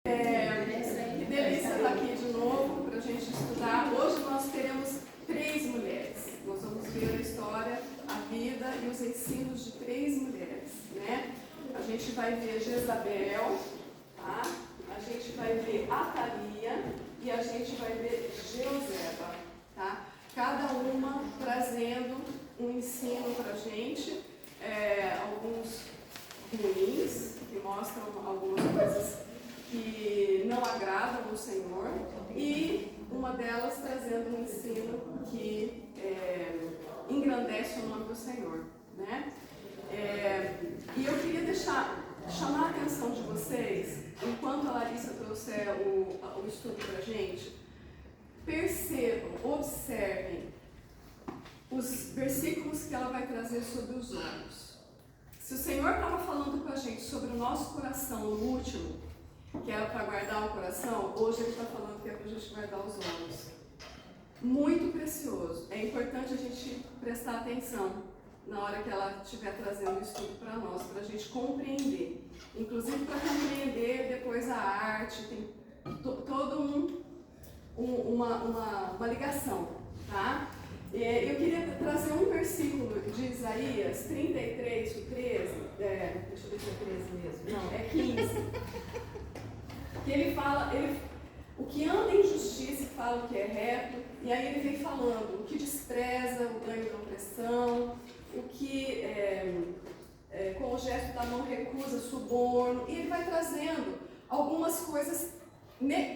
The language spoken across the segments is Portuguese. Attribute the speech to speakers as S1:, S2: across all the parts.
S1: Que delícia estar aqui de novo para a gente estudar. Hoje nós teremos 3 mulheres. Nós vamos ver a história, a vida e os ensinos de 3 mulheres, né? A gente vai ver Jezabel, tá? A gente vai ver Atalia e a gente vai ver Jeoseba, tá? Cada uma trazendo um ensino para a gente, alguns ruins, que mostram algumas coisas que não agradam ao Senhor, e uma delas trazendo um ensino que engrandece o nome do Senhor, né? E eu queria chamar a atenção de vocês, enquanto a Larissa trouxer o estudo para a gente, percebam, observem os versículos que ela vai trazer sobre os olhos. Se o Senhor estava falando com a gente sobre o nosso coração no último, que era para guardar o coração, hoje Ele está falando que é para a gente guardar os olhos. Muito precioso. É importante a gente prestar atenção na hora que ela estiver trazendo o estudo para nós, para a gente compreender. Inclusive para compreender depois a arte, tem todo uma ligação, tá? Eu queria trazer um versículo de Isaías 33, o 13, deixa eu ver se é 13 mesmo, não, é 15, que ele fala, o que anda em justiça e fala o que é reto, e aí ele vem falando o que despreza o ganho da opressão, o que com o gesto da mão recusa suborno, e ele vai trazendo algumas coisas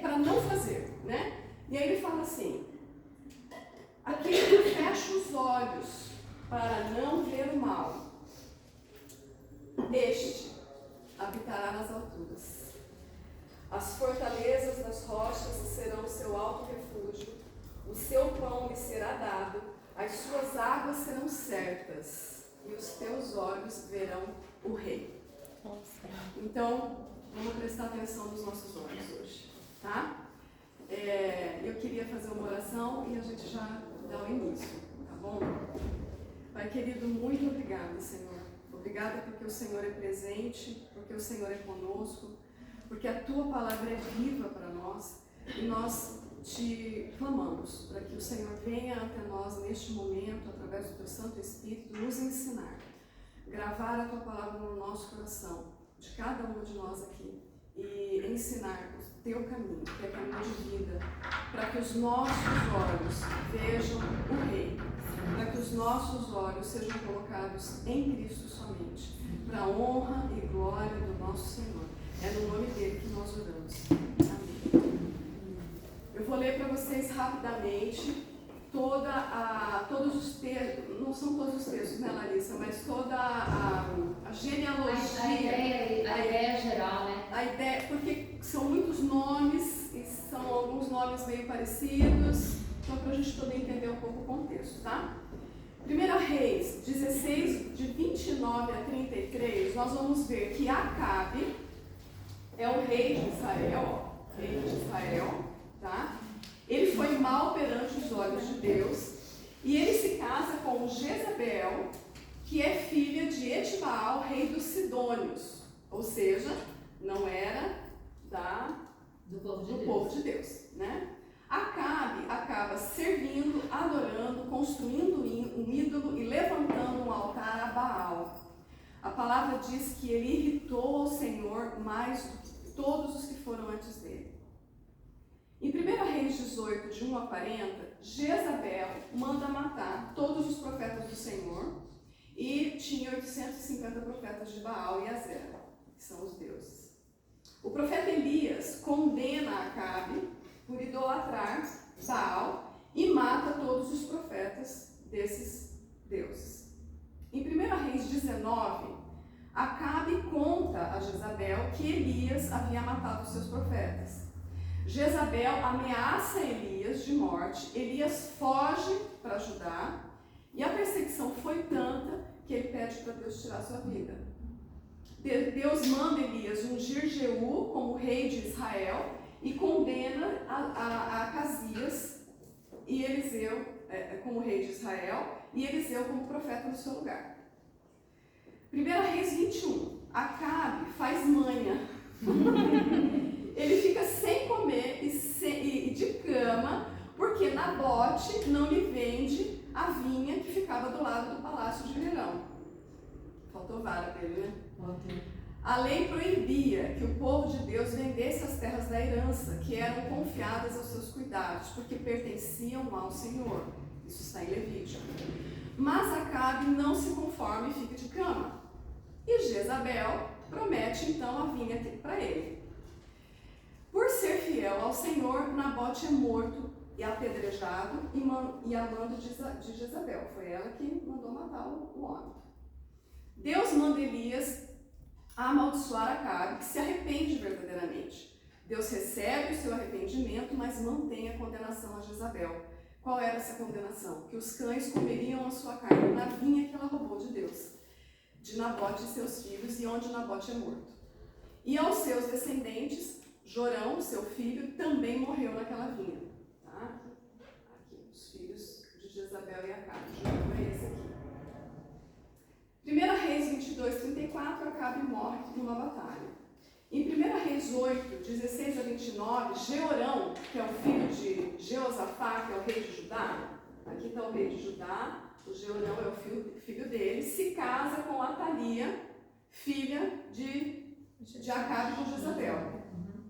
S1: para não fazer, né? E aí ele fala assim: aquele que fecha os olhos para não ver o mal, este habitará nas alturas. As fortalezas das rochas serão o seu alto refúgio, o seu pão lhe será dado, as suas águas serão certas, e os teus olhos verão o Rei. Então, vamos prestar atenção nos nossos olhos hoje, tá? Eu queria fazer uma oração e a gente já dá o início, tá bom? Pai querido, muito obrigada, Senhor. Obrigada porque o Senhor é presente, porque o Senhor é conosco, porque a Tua palavra é viva para nós e nós te clamamos para que o Senhor venha até nós neste momento, através do Teu Santo Espírito, nos ensinar, gravar a Tua palavra no nosso coração, de cada um de nós aqui, e ensinar o Teu caminho, que é caminho de vida, para que os nossos olhos vejam o Rei, para que os nossos olhos sejam colocados em Cristo somente, para a honra e glória do nosso Senhor. É no nome dele que nós oramos. Amém. Eu vou ler para vocês rapidamente todos os textos, não são todos os textos, né, Larissa, mas toda a genealogia.
S2: A ideia geral, né?
S1: A ideia, porque são muitos nomes, e são alguns nomes meio parecidos, então para a gente poder entender um pouco o contexto, tá? 1 Reis 16, de 29 a 33, nós vamos ver que Acabe é o rei de Israel, tá? Ele foi mau perante os olhos de Deus, e ele se casa com Jezabel, que é filha de Etibaal, rei dos Sidônios, ou seja, não era do povo de Deus, né? Acabe acaba servindo, adorando, construindo um ídolo e levantando um altar a Baal. A palavra diz que ele irritou ao Senhor mais do que todos os que foram antes dele. Em 1 Reis 18, de 1 a 40, Jezabel manda matar todos os profetas do Senhor, e tinha 850 profetas de Baal e Azera, que são os deuses. O profeta Elias condena Acabe por idolatrar Baal e mata todos os profetas desses deuses. Em 1 Reis 19, Acabe conta a Jezabel que Elias havia matado os seus profetas. Jezabel ameaça Elias de morte, Elias foge para Judá, e a perseguição foi tanta que ele pede para Deus tirar sua vida. Deus manda Elias ungir Jeú como rei de Israel e condena a Acasias e Eliseu como rei de Israel e Eliseu como profeta no seu lugar. 1 Reis 21, Acabe faz manha. Ele Faltou vara dele, né? A lei proibia que o povo de Deus vendesse as terras da herança, que eram confiadas aos seus cuidados, porque pertenciam ao Senhor. Isso está em Levítico. Mas Acabe não se conforma e fica de cama. E Jezabel promete então a vinha para ele. Por ser fiel ao Senhor, Nabote é morto e apedrejado e a mando de Jezabel. Foi ela que mandou matar o homem. Deus manda Elias amaldiçoar Acabe, que se arrepende verdadeiramente. Deus recebe o seu arrependimento, mas mantém a condenação a Jezabel. Qual era essa condenação? Que os cães comeriam a sua carne na vinha que ela roubou de Deus, de Nabote e seus filhos, e onde Nabote é morto. E aos seus descendentes, Jorão, seu filho, também morreu naquela vinha. Tá? Aqui, os filhos de Jezabel e Acabe. Jorão é esse aqui. 1 Reis 22, 34, Acabe morre numa batalha. Em 1 Reis 8, 16 a 29, Jeorão, que é o filho de Jeosafá, que é o rei de Judá, aqui está o rei de Judá, o Jeorão é o filho dele, se casa com Atalia, filha de Acabe com Jezabel.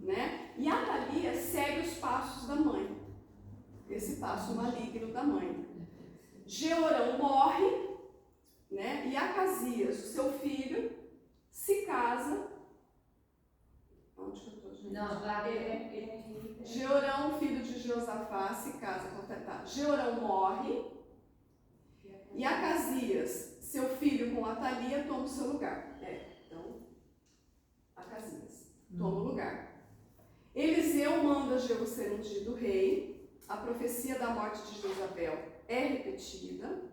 S1: Né? E Atalia segue os passos da mãe, esse passo maligno da mãe. Jeorão morre, né? E Acasias, o seu filho, se casa. Onde que eu estou, gente?
S2: Não, lá
S1: Jeorão, filho de Jeosafá, se casa com Tetá. Jeorão morre e Acasias, seu filho com Atalia, toma o seu lugar. Então, Acasias toma o lugar. Eliseu manda Jeú ser ungido rei. A profecia da morte de Jezabel é repetida.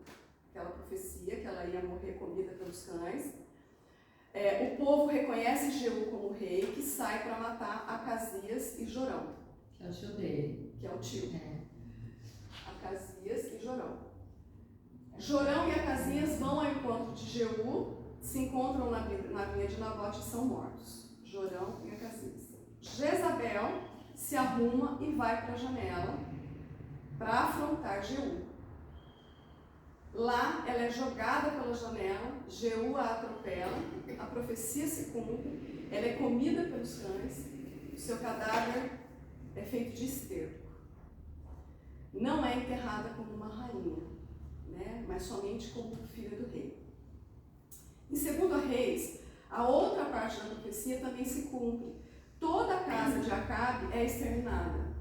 S1: Aquela profecia que ela ia morrer comida pelos cães. O povo reconhece Jeú como rei, que sai para matar Acasias e Jorão.
S2: Que é o tio dele.
S1: Que é o tio. Acasias e Jorão. Jorão e Acasias vão ao encontro de Jeú, se encontram na vinha de Nabote e são mortos. Jorão e Acasias. Jezabel se arruma e vai para a janela para afrontar Jeú. Lá ela é jogada pela janela, Jeú a atropela, a profecia se cumpre, ela é comida pelos cães, o seu cadáver é feito de esterco. Não é enterrada como uma rainha, né? Mas somente como filha do rei. Em 2 Reis, a outra parte da profecia também se cumpre. Toda a casa de Acabe é exterminada.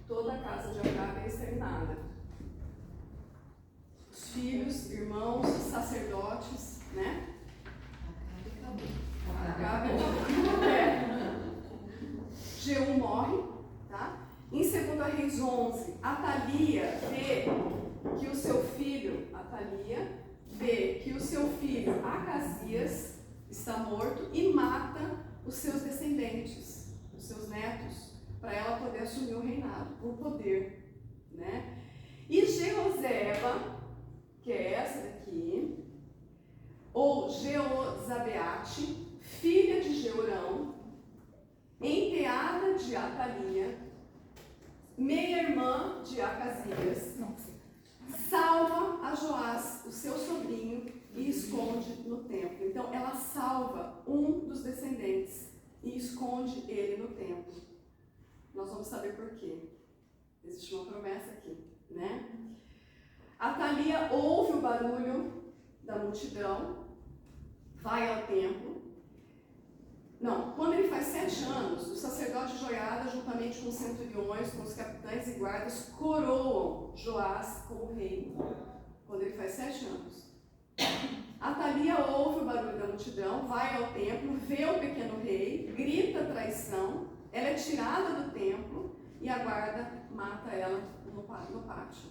S1: Toda a casa de Acabe é exterminada. Os filhos, irmãos, sacerdotes, né? Acabe Jeú morre, tá? Em 2 Reis 11, Atalia vê que o seu filho, Acasias está morto e mata os seus descendentes, os seus netos, para ela poder assumir o reinado por poder, né? E Jeoseba, que é essa daqui, ou Jeozabeate, filha de Jeorão, enteada de Atalia, meia-irmã de Acasias, salva a Joás, o seu sobrinho, e esconde no templo. Então, ela salva um dos descendentes e esconde ele no templo. Nós vamos saber por quê. Existe uma promessa aqui, né? Atalia ouve o barulho da multidão, vai ao templo. Não, quando ele faz 7 anos, o sacerdote Joiada, juntamente com os centuriões, com os capitães e guardas, coroam Joás como rei. Quando ele faz 7 anos. Atalia ouve o barulho da multidão, vai ao templo, vê o pequeno rei, grita traição, ela é tirada do templo e a guarda mata ela no pátio.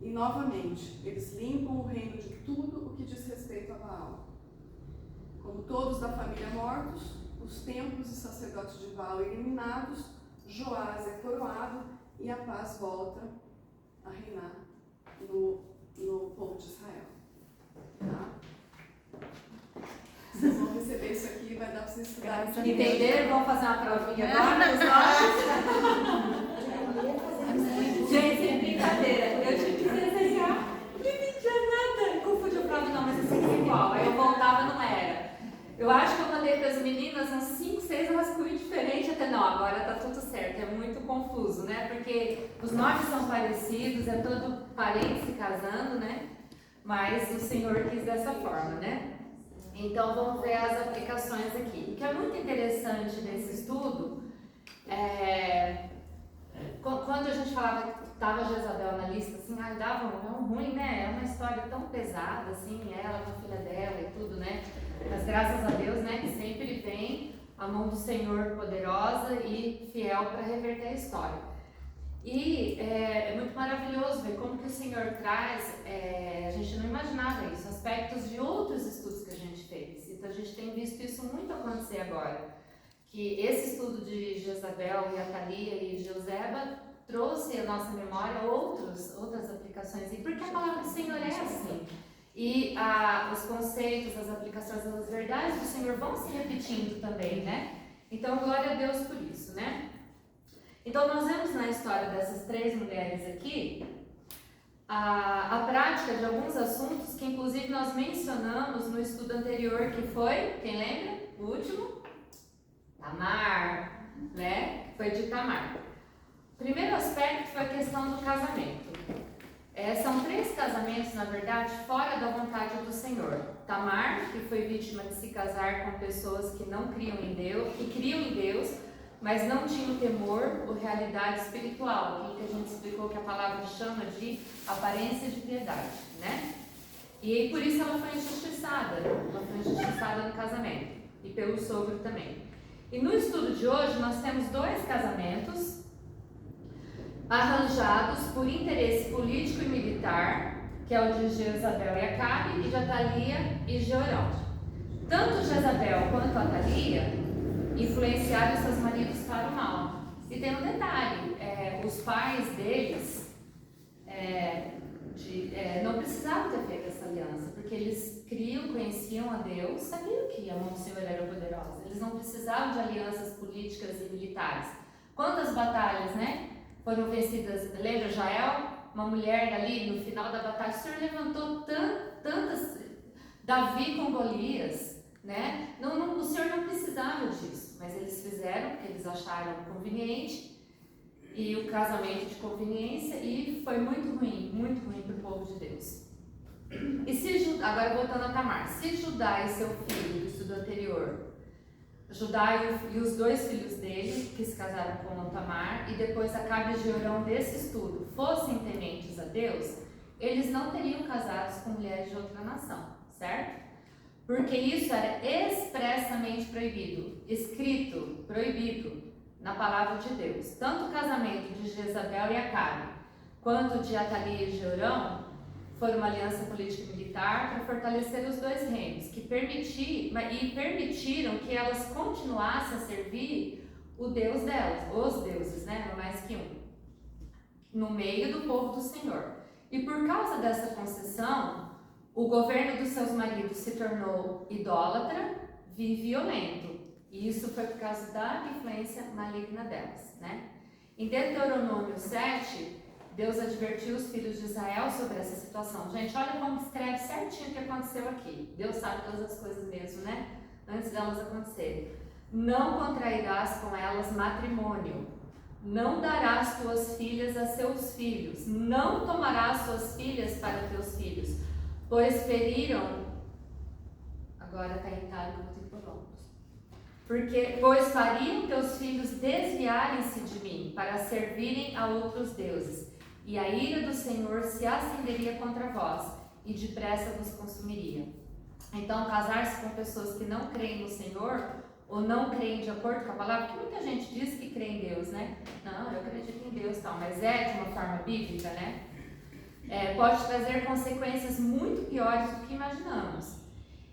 S1: E novamente, eles limpam o reino de tudo o que diz respeito a Baal. Como todos da família mortos, os templos e sacerdotes de Baal eliminados, Joás é coroado e a paz volta a reinar no povo de Israel. Tá? Vocês vão receber isso aqui, vai dar para vocês estudarem.
S2: Entenderam? Vamos fazer uma provinha agora nos olhos? Gente, sem brincadeira. Eu tive que desenhar. Não entendia nada. Confundiu o prova, não, mas assim é igual. Aí eu voltava no Eu acho que eu mandei para as meninas uns 5, 6 rascunhos diferentes, até não, agora tá tudo certo, é muito confuso, né? Porque os nomes são parecidos, é todo parente se casando, né? Mas o Senhor quis dessa forma, né? Então vamos ver as aplicações aqui. O que é muito interessante nesse estudo é quando a gente falava que estava Jezabel na lista, assim, dava um ruim, né? É uma história tão pesada, assim, ela com a filha dela e tudo, né? Mas graças a Deus, né, que sempre vem a mão do Senhor poderosa e fiel para reverter a história. E é muito maravilhoso ver como que o Senhor traz, a gente não imaginava isso, aspectos de outros estudos que a gente fez. Então a gente tem visto isso muito acontecer agora. Que esse estudo de Jezabel e Atalia e Joseba trouxe à nossa memória outras aplicações. E porque a palavra do Senhor é assim. E os conceitos, as aplicações, as verdades do Senhor vão se repetindo também, né? Então, glória a Deus por isso, né? Então, nós vemos na história dessas 3 mulheres aqui a prática de alguns assuntos que, inclusive, nós mencionamos no estudo anterior, que foi, quem lembra? O último? Tamar, né? Foi de Tamar. O primeiro aspecto foi a questão do casamento. São 3 casamentos, na verdade, fora da vontade do Senhor. Tamar, que foi vítima de se casar com pessoas que não criam em Deus, que criam em Deus, mas não tinham temor ou realidade espiritual, aquilo que a gente explicou que a palavra chama de aparência de piedade, né? E por isso ela foi injustiçada no casamento, e pelo sogro também. E no estudo de hoje nós temos 2 casamentos arranjados por interesse político e militar, que é o de Jezabel e Acabe, e de Atalia e Jeorão. Tanto Jezabel quanto Atalia influenciaram seus maridos para o mal. E tem um detalhe, os pais deles não precisavam ter feito essa aliança, porque eles conheciam a Deus, sabiam que a mão do Senhor era poderosa. Eles não precisavam de alianças políticas e militares. Quantas batalhas, né, foram vencidas? Lembra Jael? Uma mulher ali no final da batalha. O Senhor levantou tantas... Davi com Golias, né? O Senhor não precisava disso, mas eles fizeram porque eles acharam conveniente, e o casamento de conveniência, e foi muito ruim para o povo de Deus. E agora voltando a Tamar, se Judá e seu filho do estudo anterior, Judá e os 2 filhos dele, que se casaram com Tamar, e depois Acabe e Jeorão desse estudo, fossem tementes a Deus, eles não teriam casados com mulheres de outra nação, certo? Porque isso era expressamente proibido, escrito, proibido na palavra de Deus. Tanto o casamento de Jezabel e Acabe, quanto de Atalia e Jeorão, foi uma aliança política e militar para fortalecer os 2 reinos, permitiram que elas continuassem a servir o Deus delas, os deuses, né? Não mais que um, no meio do povo do Senhor. E por causa dessa concessão, o governo dos seus maridos se tornou idólatra e violento. E isso foi por causa da influência maligna delas, né? Em Deuteronômio 7, Deus advertiu os filhos de Israel sobre essa situação. Gente, olha como escreve certinho o que aconteceu aqui. Deus sabe todas as coisas mesmo, né? Antes delas acontecerem. Não contrairás com elas matrimônio. Não darás tuas filhas a seus filhos. Não tomarás suas filhas para teus filhos. Pois feriram... Agora está em itálico, vou ter que pôr. Pois fariam teus filhos desviarem-se de mim para servirem a outros deuses. E a ira do Senhor se acenderia contra vós, e depressa vos consumiria. Então, casar-se com pessoas que não creem no Senhor, ou não creem de acordo com a palavra, porque muita gente diz que crê em Deus, né? Não, eu acredito em Deus, tal, mas de uma forma bíblica, né? Pode trazer consequências muito piores do que imaginamos.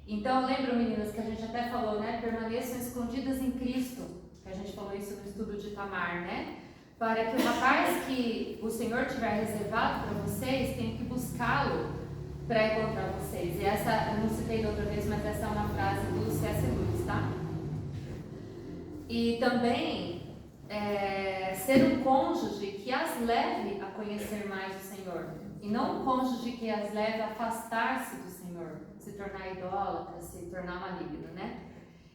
S2: Então, lembram, meninas, que a gente até falou, né? Permaneçam escondidas em Cristo, que a gente falou isso no estudo de Tamar, né? Para que o rapaz que o Senhor tiver reservado para vocês, tenha que buscá-lo para encontrar vocês. E essa, eu não citei da outra vez, mas essa é uma frase do C.S. Lewis, tá? E também ser um cônjuge que as leve a conhecer mais o Senhor, e não um cônjuge que as leve a afastar-se do Senhor, se tornar idólatra, se tornar maligno, né?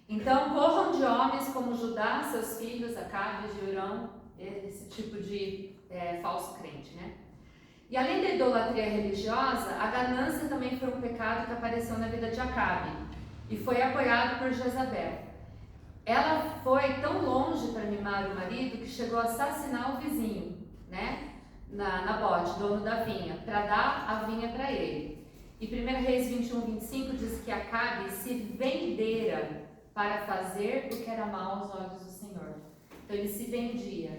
S2: Então, corram de homens como Judá, seus filhos, Acabe, Jeurão, esse tipo de falso crente, né? E além da idolatria religiosa, a ganância também foi um pecado que apareceu na vida de Acabe e foi apoiado por Jezabel. Ela foi tão longe para mimar o marido que chegou a assassinar o vizinho, né? Nabote, dono da vinha, para dar a vinha para ele. E 1 Reis 21:25 diz que Acabe se vendera para fazer o que era mal aos olhos do Senhor. Então ele se vendia,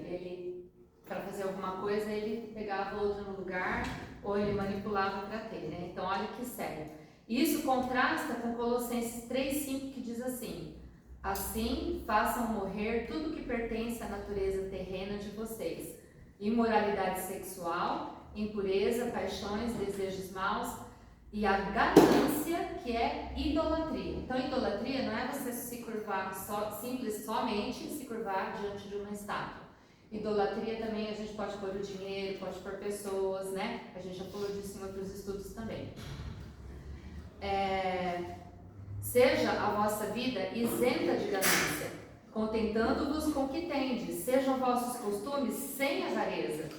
S2: para fazer alguma coisa ele pegava outro no lugar ou ele manipulava para ter, né? Então olha que sério. Isso contrasta com Colossenses 3:5 que diz assim: assim façam morrer tudo que pertence à natureza terrena de vocês: imoralidade sexual, impureza, paixões, desejos maus e a ganância, que é idolatria. Então, idolatria não é você se curvar somente se curvar diante de uma estátua. Idolatria também a gente pode pôr o dinheiro, pode pôr pessoas, né? A gente já falou disso em outros estudos também. Seja a vossa vida isenta de ganância, contentando-vos com o que tendes. Sejam vossos costumes sem avareza,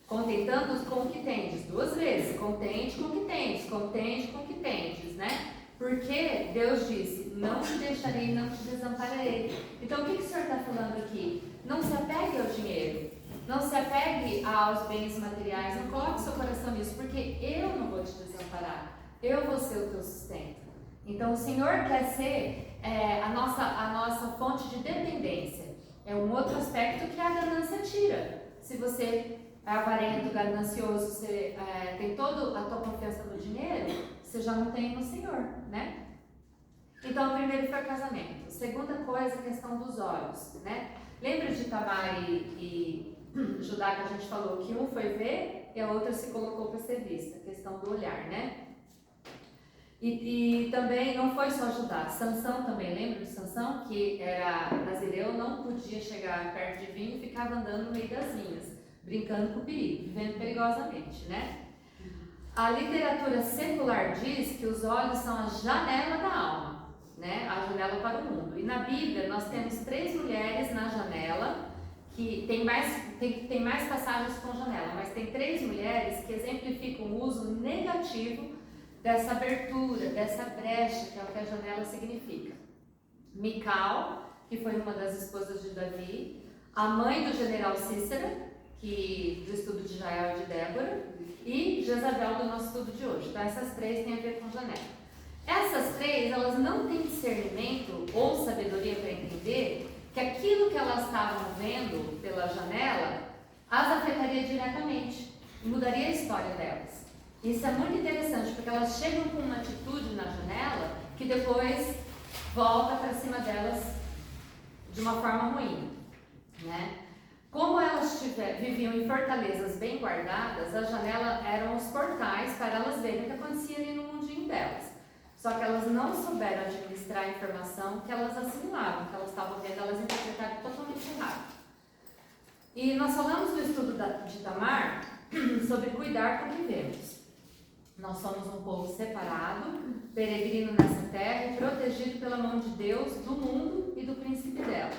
S2: contentando-vos com o que tendes. 2 vezes, contente com o que tendes, contente com o que tendes, né? Porque Deus disse, não te deixarei, não te desampararei. Então o que o Senhor está falando aqui? Não se apegue ao dinheiro, não se apegue aos bens materiais, não coloque seu coração nisso, porque eu não vou te desamparar, eu vou ser o teu sustento. Então o Senhor quer ser a nossa fonte de dependência. É um outro aspecto que a ganância tira. Se você é avarento, ganancioso, você tem toda a tua confiança no dinheiro, você já não tem no Senhor, né? Então, o primeiro foi o casamento. A segunda coisa, a questão dos olhos, né? Lembra de Tamar e Judá que a gente falou que um foi ver e a outra se colocou para ser vista, a questão do olhar, né? E também não foi só Judá, Sansão também, lembra de Sansão? Que era nazireu, não podia chegar perto de vinho e ficava andando no meio das vinhas, brincando com o perigo, vivendo perigosamente, né? A literatura secular diz que os olhos são a janela da alma, né? A janela para o mundo. E na Bíblia nós temos 3 mulheres na janela, que tem mais passagens com janela, mas tem 3 mulheres que exemplificam o uso negativo dessa abertura, dessa brecha, que é o que a janela significa. Mical, que foi uma das esposas de Davi, a mãe do general Cícera, do estudo de Jael e de Débora, e Jezabel do nosso estudo de hoje. Então essas 3 têm a ver com janela. Essas 3, elas não têm discernimento ou sabedoria para entender que aquilo que elas estavam vendo pela janela as afetaria diretamente e mudaria a história delas. Isso é muito interessante, porque elas chegam com uma atitude na janela que depois volta para cima delas de uma forma ruim, né? Como elas viviam em fortalezas bem guardadas, a janela eram os portais para elas verem o que acontecia ali no mundinho delas. Só que elas não souberam administrar a informação que elas assimilavam, que elas estavam vendo, elas interpretaram totalmente errado. E nós falamos no estudo de Tamar sobre cuidar com o que vemos. Nós somos um povo separado, peregrino nessa terra e protegido pela mão de Deus do mundo e do príncipe dela.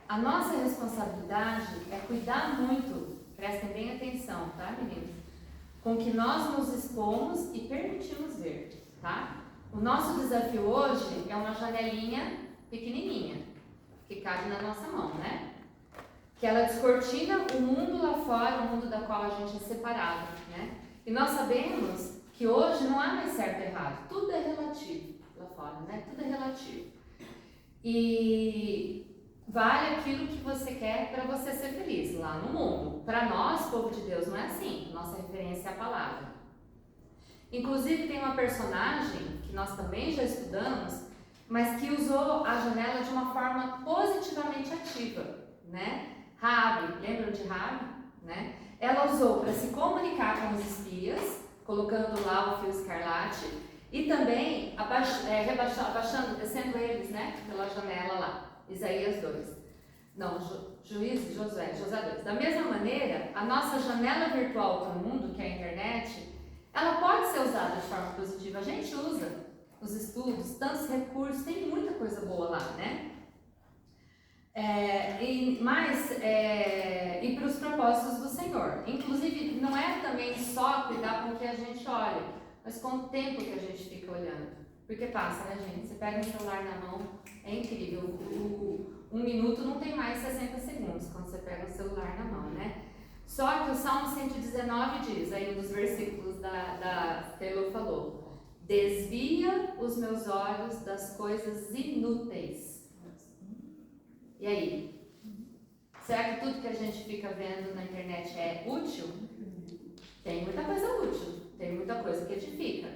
S2: A nossa responsabilidade é cuidar muito, prestem bem atenção, tá, meninos? Com que nós nos expomos e permitimos ver, tá? O nosso desafio hoje é uma janelinha pequenininha, que cabe na nossa mão, né? Que ela descortina o mundo lá fora, o mundo da qual a gente é separado, né? E nós sabemos que hoje não há mais certo e errado, tudo é relativo lá fora, né? Tudo é relativo. E vale aquilo que você quer para você ser feliz lá no mundo. Para nós, povo de Deus, não é assim. Nossa referência é a palavra. Inclusive tem uma personagem que nós também já estudamos, mas que usou a janela de uma forma positivamente ativa, né? Raabe, lembram de Raabe? Né? Ela usou para se comunicar com os espias, colocando lá o fio escarlate, e também abaixando, descendo eles, né? Pela janela lá. Isaías 2. Não, Josué 2. Da mesma maneira, a nossa janela virtual para o mundo, que é a internet, ela pode ser usada de forma positiva. A gente usa, os estudos, tantos recursos, tem muita coisa boa lá, né? E para os propósitos do Senhor. Inclusive, não é também só cuidar com o que a gente olha, mas com o tempo que a gente fica olhando. Porque passa, né, gente? Você pega um celular na mão, é incrível. Um minuto não tem mais 60 segundos quando você pega um celular na mão, né? Só que o Salmo 119 diz, aí um dos versículos da Taylor falou: desvia os meus olhos das coisas inúteis. E aí? Será que tudo que a gente fica vendo na internet é útil? Tem muita coisa útil, tem muita coisa que edifica,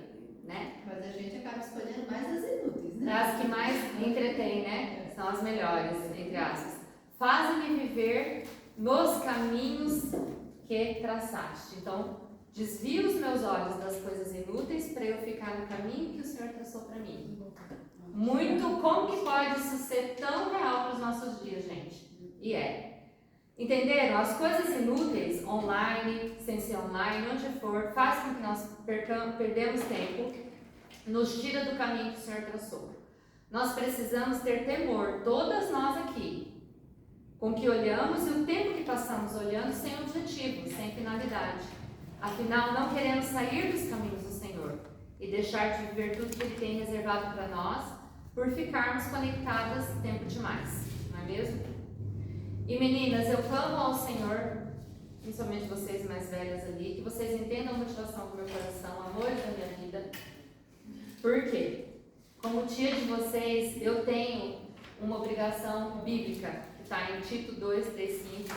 S2: né?
S3: Mas a gente acaba escolhendo mais as inúteis, né?
S2: As que mais entretêm, né? São as melhores, entre aspas. Faz-me viver nos caminhos que traçaste. Então, desvia os meus olhos das coisas inúteis para eu ficar no caminho que o Senhor traçou para mim. Muito, como que pode isso ser tão real para os nossos dias, gente? E é. Entenderam? As coisas inúteis, online, sem ser online, onde for, faz com que nós perdemos tempo, nos tira do caminho que o Senhor traçou. Nós precisamos ter temor, todas nós aqui, com que olhamos e o tempo que passamos olhando sem objetivo, sem finalidade. Afinal, não queremos sair dos caminhos do Senhor e deixar de viver tudo que Ele tem reservado para nós, por ficarmos conectadas tempo demais, não é mesmo? E meninas, eu clamo ao Senhor, principalmente vocês mais velhas ali, que vocês entendam a motivação do meu coração, amores da minha vida. Por quê? Como tia de vocês, eu tenho uma obrigação bíblica, que está em Tito 2, 3, 5,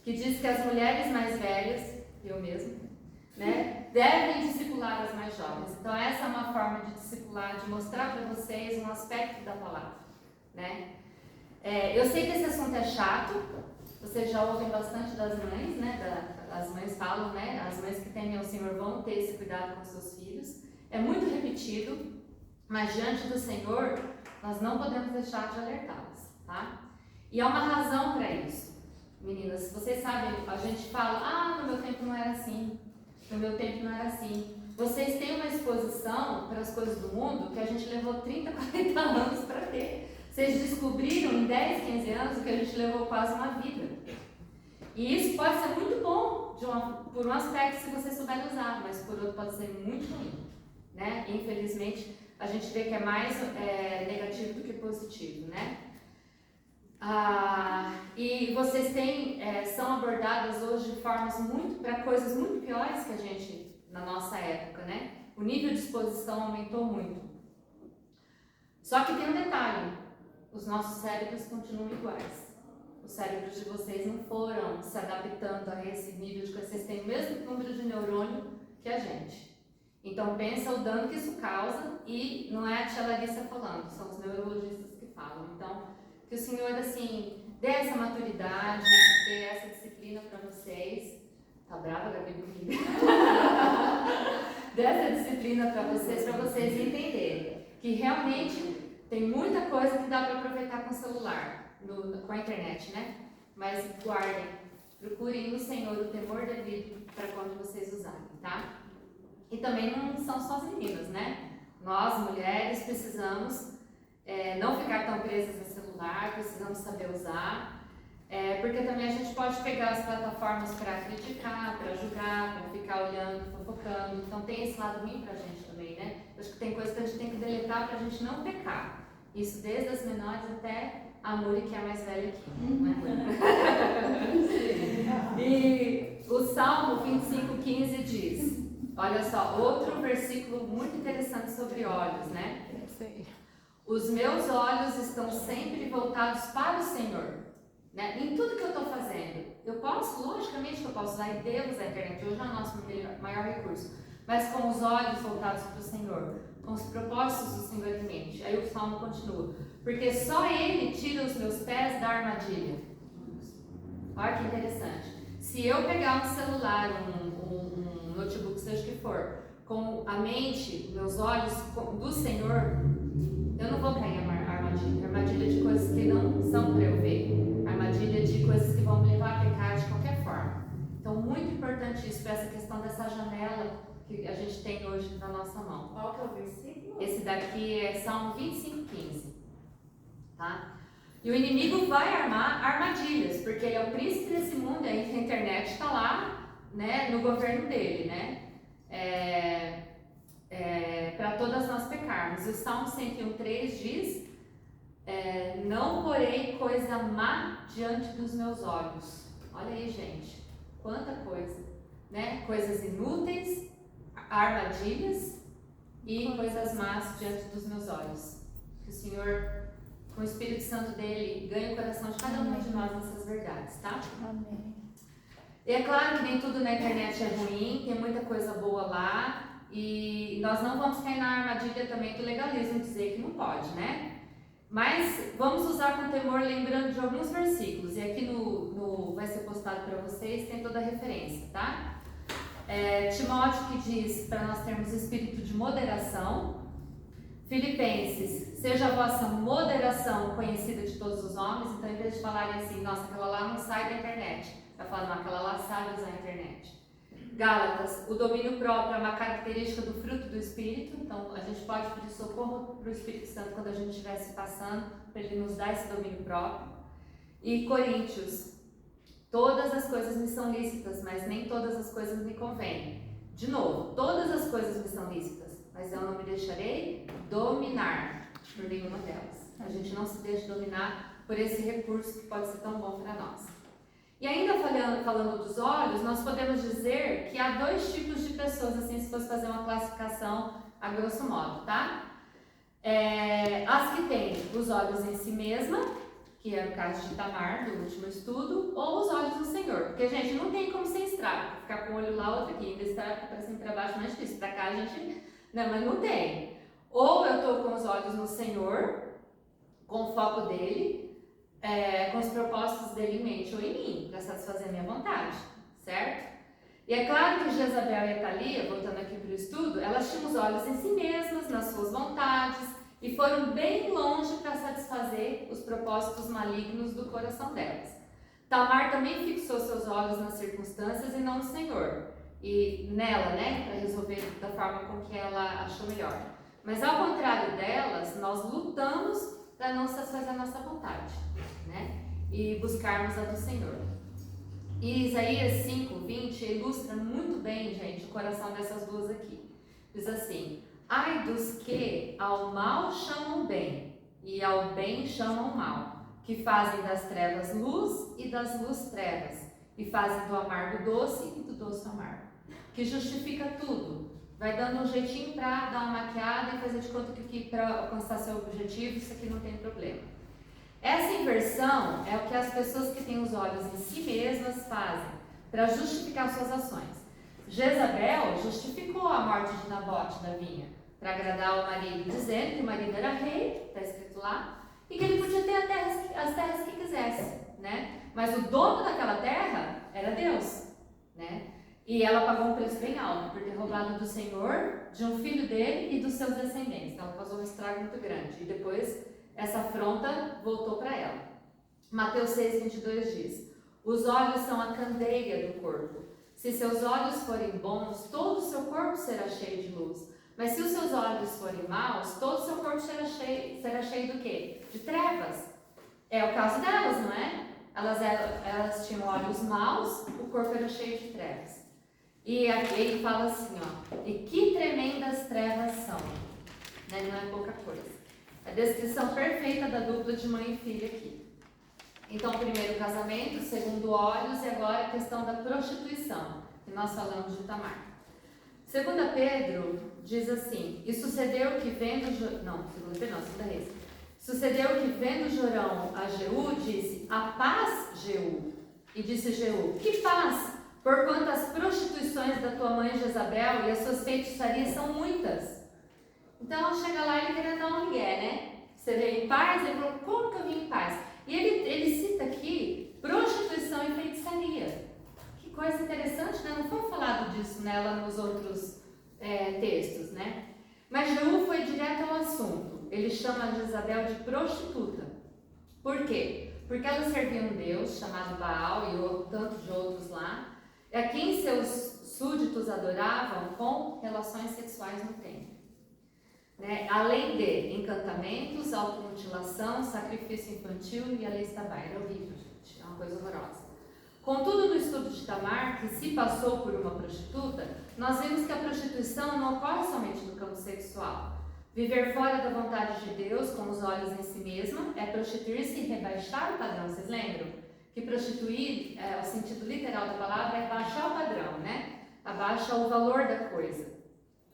S2: que diz que as mulheres mais velhas, eu mesma, né, devem discipular as mais jovens. Então essa é uma forma de discipular, de mostrar para vocês um aspecto da palavra, né? Eu sei que esse assunto é chato, vocês já ouvem bastante das mães, né? As mães falam, né? As mães que temem ao Senhor vão ter esse cuidado com seus filhos. É muito repetido, mas diante do Senhor nós não podemos deixar de alertá-las, tá? E há uma razão para isso. Meninas, vocês sabem, a gente fala, no meu tempo não era assim. No meu tempo não era assim. Vocês têm uma exposição para as coisas do mundo que a gente levou 30, 40 anos para ter. Vocês descobriram em 10, 15 anos o que a gente levou quase uma vida. E isso pode ser muito bom por um aspecto se você souber usar, mas por outro pode ser muito ruim, né? Infelizmente, a gente vê que é mais negativo do que positivo, né? E vocês são abordadas hoje de formas para coisas muito piores que a gente, na nossa época, né? O nível de exposição aumentou muito. Só que tem um detalhe, os nossos cérebros continuam iguais. Os cérebros de vocês não foram se adaptando a esse nível de que vocês têm o mesmo número de neurônio que a gente. Então pensa o dano que isso causa, e não é a tia Larissa falando, são os neurologistas que falam. Então, que o Senhor, assim, dê essa maturidade, dê essa disciplina para vocês. Tá brava, Gabi, comigo? Dê essa disciplina para vocês entenderem que realmente tem muita coisa que dá para aproveitar com o celular, com a internet, né? Mas guardem, procurem no Senhor o temor devido para quando vocês usarem, tá? E também não são só as meninas, né? Nós, mulheres, precisamos não ficar tão presas no celular, precisamos saber usar, porque também a gente pode pegar as plataformas para criticar, para julgar, para ficar olhando, fofocando. Então tem esse lado ruim pra gente também, né? Eu acho que tem coisas que a gente tem que deletar pra gente não pecar. Isso desde as menores até a Muri, que é a mais velha aqui, não é, Muri? E o Salmo 25:15 diz, olha só, outro versículo muito interessante sobre olhos, né? Os meus olhos estão sempre voltados para o Senhor, né? Em tudo que eu estou fazendo. Eu posso, logicamente que eu posso usar e devo usar a internet, hoje é o nosso maior recurso, mas com os olhos voltados para o Senhor, com os propósitos do Senhor em mente. Aí o Salmo continua, porque só Ele tira os meus pés da armadilha. Olha que interessante. Se eu pegar um celular, um notebook, seja o que for, com a mente, meus olhos do Senhor, eu não vou cair em armadilha. Armadilha de coisas que não são para eu ver. Armadilha de coisas que vão me levar a pecar de qualquer forma. Então, muito importante isso, para essa questão dessa janela que a gente tem hoje na nossa mão.
S3: Qual que é o versículo?
S2: Esse daqui é Salmo 25:15, tá? E o inimigo vai armar armadilhas, porque ele é o príncipe desse mundo, e a internet está lá, né, no governo dele, né? Para todas nós pecarmos. E o Salmo 101:3 diz: não porei coisa má diante dos meus olhos. Olha aí, gente, quanta coisa, né? Coisas inúteis, armadilhas e coisas más diante dos meus olhos. Que o Senhor, com o Espírito Santo dele, ganhe o coração de cada um de nós nessas verdades, tá?
S4: Amém.
S2: E é claro que nem tudo na internet é ruim, tem muita coisa boa lá. E nós não vamos cair na armadilha também do legalismo, dizer que não pode, né? Mas vamos usar com temor, lembrando de alguns versículos. E aqui vai ser postado para vocês, tem toda a referência, tá? Timóteo, que diz para nós termos espírito de moderação. Filipenses: seja a vossa moderação conhecida de todos os homens. Então, em vez de falarem assim, nossa, aquela lá não sai da internet, vai falar, não, aquela lá sabe usar a internet. Gálatas: o domínio próprio é uma característica do fruto do Espírito. Então, a gente pode pedir socorro para o Espírito Santo quando a gente estiver se passando, para ele nos dar esse domínio próprio. E Coríntios: todas as coisas me são lícitas, mas nem todas as coisas me convêm. De novo, todas as coisas me são lícitas, mas eu não me deixarei dominar por nenhuma delas. A gente não se deixa dominar por esse recurso que pode ser tão bom para nós. E ainda falando dos olhos, nós podemos dizer que há dois tipos de pessoas, assim, se fosse fazer uma classificação a grosso modo, tá? As que têm os olhos em si mesma, que é o caso de Tamar, do último estudo, ou os olhos no Senhor. Porque, gente, não tem como ser estrago, ficar com o olho lá, outro aqui, ainda estar para cima e para baixo, mais difícil. Para cá a gente, não, mas não tem. Ou eu estou com os olhos no Senhor, com o foco dele, com os propósitos dele em mente ou em mim, para satisfazer a minha vontade, certo? E é claro que Jezabel e Atalia, voltando aqui para o estudo, elas tinham os olhos em si mesmas, nas suas vontades, e foram bem longe para satisfazer os propósitos malignos do coração delas. Tamar também fixou seus olhos nas circunstâncias e não no Senhor, e nela, né, para resolver da forma com que ela achou melhor. Mas ao contrário delas, nós lutamos para não satisfazer a nossa vontade, né? E buscarmos a do Senhor. E Isaías 5:20 ilustra muito bem, gente, o coração dessas duas aqui. Diz assim: ai dos que ao mal chamam bem e ao bem chamam mal, que fazem das trevas luz e das luz trevas, e fazem do amargo doce e do doce amargo, que justifica tudo. Vai dando um jeitinho para dar uma maquiada e fazer de conta que para alcançar seu objetivo, isso aqui não tem problema. Essa inversão é o que as pessoas que têm os olhos em si mesmas fazem para justificar suas ações. Jezabel justificou a morte de Nabote da vinha para agradar o marido, dizendo que o marido era rei, está escrito lá, e que ele podia ter as terras que quisesse, né? Mas o dono daquela terra era Deus, né? E ela pagou um preço bem alto por ter roubado do Senhor, de um filho dele e dos seus descendentes. Então ela causou um estrago muito grande. E depois essa afronta voltou para ela. Mateus 6:22 diz: os olhos são a candeia do corpo. Se seus olhos forem bons, todo o seu corpo será cheio de luz. Mas se os seus olhos forem maus, todo o seu corpo será cheio do quê? De trevas. É o caso delas, não é? Elas tinham olhos maus, o corpo era cheio de trevas. E aqui ele fala assim, ó, e que tremendas trevas são, né? Não é pouca coisa. A descrição perfeita da dupla de mãe e filha aqui. Então, primeiro o casamento, segundo olhos, e agora a questão da prostituição, que nós falamos de Tamar. Segunda Pedro diz assim: e sucedeu que vendo segunda Reis. Sucedeu que vendo Jorão a Jeú, disse: a paz, Jeú. E disse Jeú: que paz? Porquanto as prostituições da tua mãe Jezabel e as suas feitiçarias são muitas. Então chega lá e ele querendo dar um migué, né? Você veio em paz? Ele falou: como que eu vim em paz? E ele cita aqui prostituição e feitiçaria. Que coisa interessante, né? Não foi falado disso nela nos outros textos, né? Mas Jeú foi direto ao assunto. Ele chama Jezabel de prostituta. Por quê? Porque ela servia um deus chamado Baal e tantos de outros lá, a quem seus súditos adoravam com relações sexuais no templo. né? Além de encantamentos, automutilação, sacrifício infantil e a lista vai. Era horrível, gente. É uma coisa horrorosa. Contudo, no estudo de Tamar, que se passou por uma prostituta, nós vimos que a prostituição não ocorre somente no campo sexual. Viver fora da vontade de Deus, com os olhos em si mesma, é prostituir-se e rebaixar o padrão. Vocês lembram? Que prostituir, o sentido literal da palavra, é baixar o padrão, né? Abaixa o valor da coisa.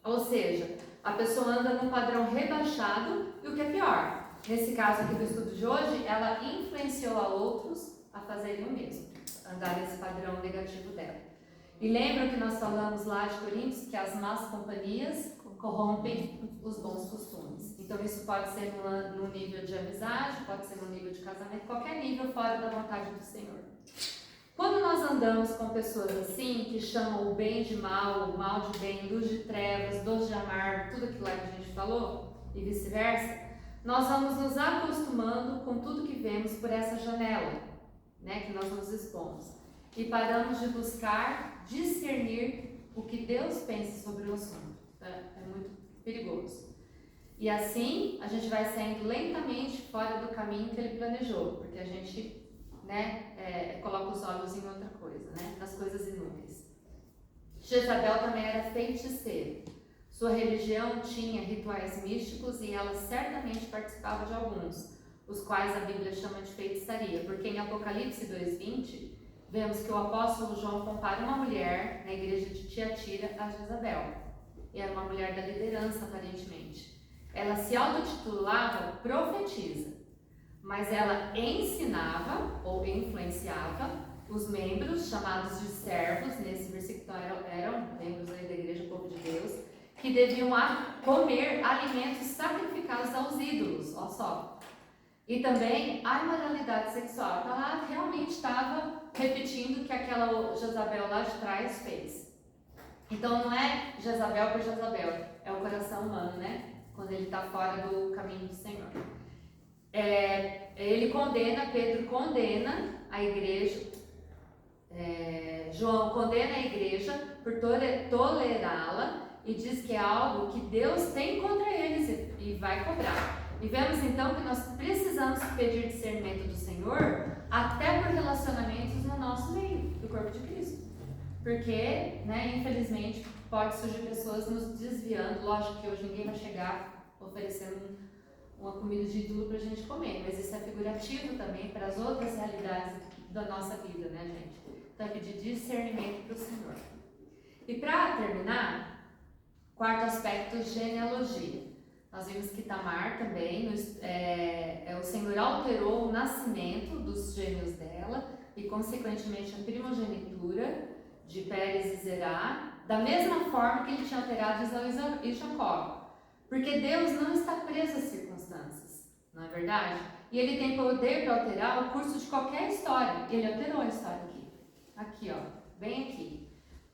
S2: Ou seja, a pessoa anda num padrão rebaixado e o que é pior, nesse caso aqui do estudo de hoje, ela influenciou a outros a fazerem o mesmo, andar nesse padrão negativo dela. E lembram que nós falamos lá de Coríntios que as más companhias corrompem os bons costumes. Então isso pode ser no nível de amizade, pode ser no nível de casamento, qualquer nível fora da vontade do Senhor. Quando nós andamos com pessoas assim, que chamam o bem de mal, o mal de bem, luz de trevas, doce de amargo, tudo aquilo lá que a gente falou, e vice-versa, nós vamos nos acostumando com tudo que vemos por essa janela, né, que nós nos expomos. E paramos de buscar discernir o que Deus pensa sobre o assunto. É muito perigoso. E assim, a gente vai saindo lentamente fora do caminho que Ele planejou, porque a gente, né, coloca os olhos em outra coisa, né, nas coisas inúteis. Jezabel também era feiticeira. Sua religião tinha rituais místicos e ela certamente participava de alguns, os quais a Bíblia chama de feitiçaria, porque em Apocalipse 2:20, vemos que o apóstolo João compara uma mulher na igreja de Tiatira a Jezabel. E era uma mulher da liderança, aparentemente. Ela se autotitulava profetisa, mas ela ensinava ou influenciava os membros, chamados de servos, nesse versículo eram membros da igreja, povo de Deus, que deviam comer alimentos sacrificados aos ídolos, olha só. E também a imoralidade sexual. Então ela realmente estava repetindo o que aquela Jezabel lá de trás fez. Então não é Jezabel por Jezabel, é o coração humano, né? Quando ele está fora do caminho do Senhor. Pedro condena a igreja, João condena a igreja por tolerá-la e diz que é algo que Deus tem contra eles e vai cobrar. E vemos então que nós precisamos pedir discernimento do Senhor até por relacionamentos no nosso meio, do corpo de Cristo. Porque, né, infelizmente, pode surgir pessoas nos desviando. Lógico que hoje ninguém vai chegar oferecendo uma comida de ídolo pra gente comer, mas isso é figurativo também para as outras realidades da nossa vida, né, gente? Então é pedir discernimento para o Senhor. E para terminar, quarto aspecto, genealogia. Nós vimos que Tamar também, o Senhor alterou o nascimento dos gêmeos dela e, consequentemente, a primogenitura de Pérez e Zerá, da mesma forma que ele tinha alterado Esaú e Jacó. Porque Deus não está preso às circunstâncias, não é verdade? E Ele tem poder para alterar o curso de qualquer história. E Ele alterou a história aqui, ó, bem aqui.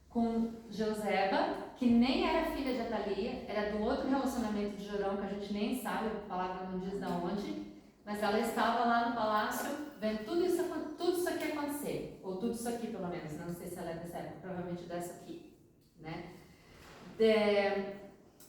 S2: Com Joseba, que nem era filha de Atalia, era do outro relacionamento de Jorão, que a gente nem sabe, a palavra não diz de onde, mas ela estava lá no palácio, vendo tudo isso aqui acontecer, ou tudo isso aqui pelo menos, não sei se ela é dessa época, provavelmente dessa aqui, né?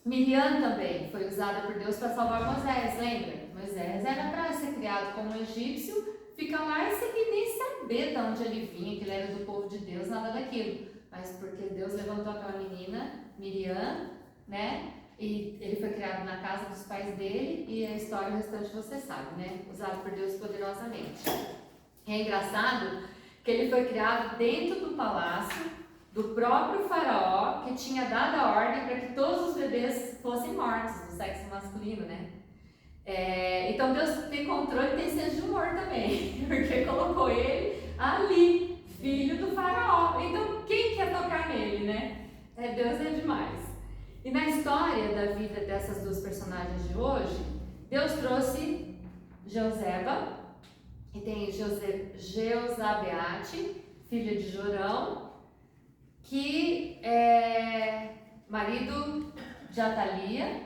S2: Miriam também foi usada por Deus para salvar Moisés, lembra? Moisés era para ser criado como um egípcio, fica lá e sem nem saber de onde ele vinha, que ele era do povo de Deus, nada daquilo. Mas porque Deus levantou aquela menina, Miriam, né? E ele foi criado na casa dos pais dele, e a história o restante você sabe, né? Usado por Deus poderosamente. E é engraçado que ele foi criado dentro do palácio do próprio faraó, que tinha dado a ordem para que todos os bebês fossem mortos, do sexo masculino, né? Então Deus tem controle e tem senso de humor também, porque colocou ele ali, filho do faraó. Então quem quer tocar nele, né? Deus é demais. E na história da vida dessas duas personagens de hoje, Deus trouxe Joseba, e tem Jeozabeate, filha de Jorão, que é marido de Atalia,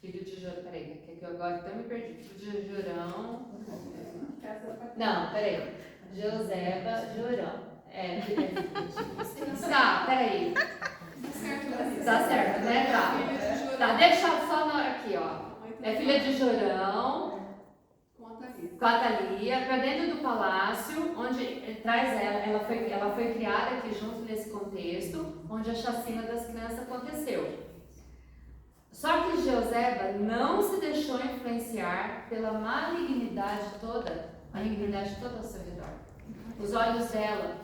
S2: filho de Jorão, peraí, que eu agora até me perdi, filho de Jorão, não, peraí, Joseba, Jorão, Tá, peraí. Tá certo, né? Tá, deixa só aqui, ó. É filha de Jorão, com a Thalia, para dentro do palácio, onde traz ela. Ela foi criada aqui junto nesse contexto, onde a chacina das crianças aconteceu. Só que Jeoseba não se deixou influenciar pela malignidade toda ao seu redor. Os olhos dela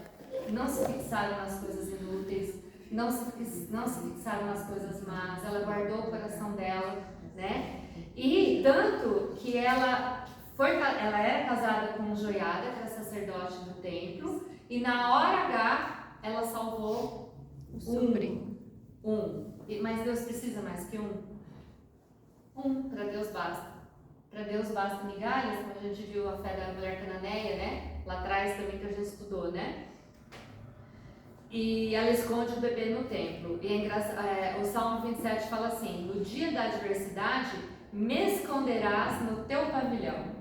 S2: não se fixaram nas coisas inúteis, não se fixaram nas coisas más. Ela guardou o coração dela, né? E tanto que ela era casada com Joiada, que era sacerdote do templo, e na hora H ela salvou
S3: O sobrinho.
S2: Mas Deus precisa mais que um. Para Deus basta. Para Deus basta migalhas, como a gente viu a fé da mulher cananeia, né? Lá atrás também que a gente estudou, né? E ela esconde o bebê no templo. E o Salmo 27 fala assim: no dia da adversidade, me esconderás no teu pavilhão.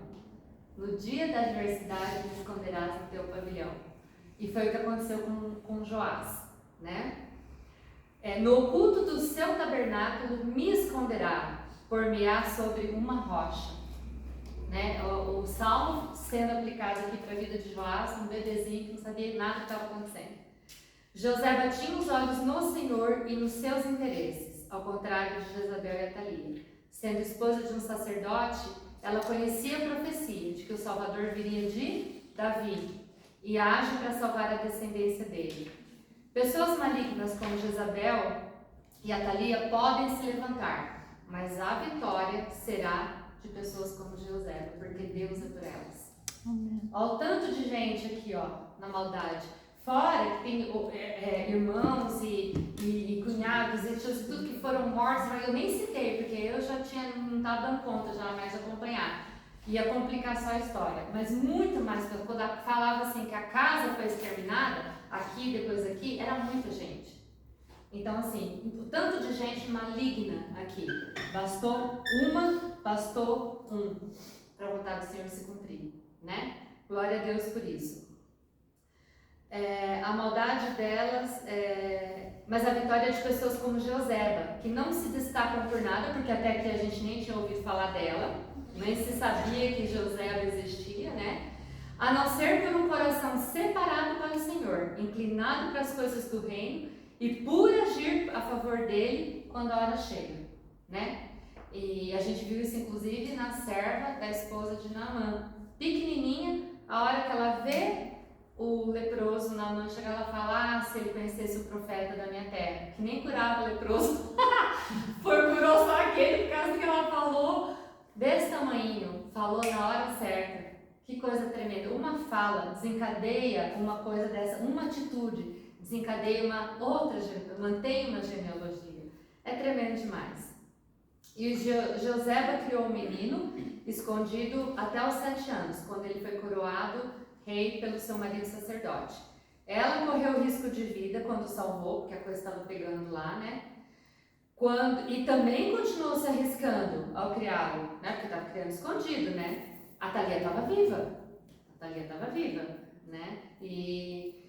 S2: No dia da adversidade, me esconderás no teu pavilhão. E foi o que aconteceu com Joás, né? No oculto do seu tabernáculo me esconderá, por-me-á sobre uma rocha. Né? O salmo sendo aplicado aqui para a vida de Joás, um bebezinho que não sabia nada que estava acontecendo. Joseba tinha os olhos no Senhor e nos seus interesses, ao contrário de Jezabel e Atalia. Sendo esposa de um sacerdote, ela conhecia a profecia de que o Salvador viria de Davi e age para salvar a descendência dele. Pessoas malignas como Jezabel e Atalia podem se levantar, mas a vitória será de pessoas como Jeoseba, porque Deus é por elas. Olha o tanto de gente aqui, ó, na maldade. Fora que tem irmãos e cunhados e tios e tudo que foram mortos, mas eu nem citei, porque eu já não estava dando conta já mais de acompanhar. Ia complicar só a história. Mas muito mais, quando falava assim que a casa foi exterminada, aqui, depois aqui, era muita gente. Então, assim, o tanto de gente maligna aqui. Bastou um para a vontade do Senhor se cumprir, né? Glória a Deus por isso. A maldade delas, mas a vitória é de pessoas como Jeoseba, que não se destacam por nada, porque até aqui a gente nem tinha ouvido falar dela, nem se sabia que Jeoseba existia, né? A não ser por um coração separado para o Senhor, inclinado para as coisas do reino e por agir a favor dele quando a hora chega, né? E a gente viu isso inclusive na serva da esposa de Naamã, pequenininha, a hora que ela vê o leproso Naamã chegar, ela fala: se ele conhecesse o profeta da minha terra, que nem curava leproso, curou só aquele, por causa que ela falou desse tamanho, falou na hora certa. Que coisa tremenda. Uma fala desencadeia uma coisa dessa, uma atitude desencadeia uma outra, mantém uma genealogia. É tremendo demais. E Joseba criou um menino escondido até os 7 anos, quando ele foi coroado rei pelo seu marido sacerdote. Ela correu risco de vida quando salvou, porque a coisa estava pegando lá, né? E também continuou se arriscando ao criá-lo, né? Porque estava criando escondido, né? A Thalia estava viva, né? E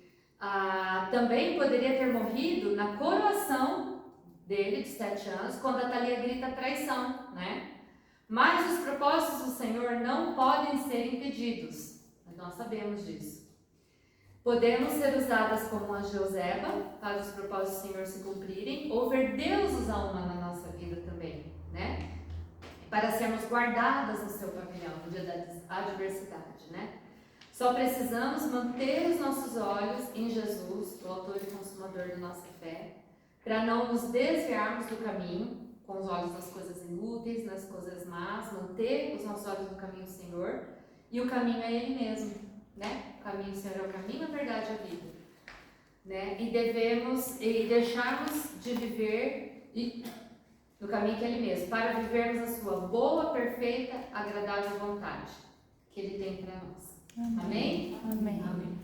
S2: também poderia ter morrido na coroação dele de 7 anos, quando a Thalia grita traição, né? Mas os propósitos do Senhor não podem ser impedidos. Nós sabemos disso. Podemos ser usadas como a Jeoseba para os propósitos do Senhor se cumprirem, ou ver Deus usar uma na nossa vida também, né? Para sermos guardadas no seu pavilhão no dia da adversidade, né? Só precisamos manter os nossos olhos em Jesus, o autor e consumador da nossa fé, para não nos desviarmos do caminho, com os olhos nas coisas inúteis, nas coisas más, manter os nossos olhos no caminho do Senhor, e o caminho é Ele mesmo, né? O caminho do Senhor é o caminho, a verdade e a vida, né? E deixarmos de viver no caminho que é Ele mesmo, para vivermos a sua boa, perfeita, agradável vontade que Ele tem para nós. Amém?
S3: Amém.
S2: Amém.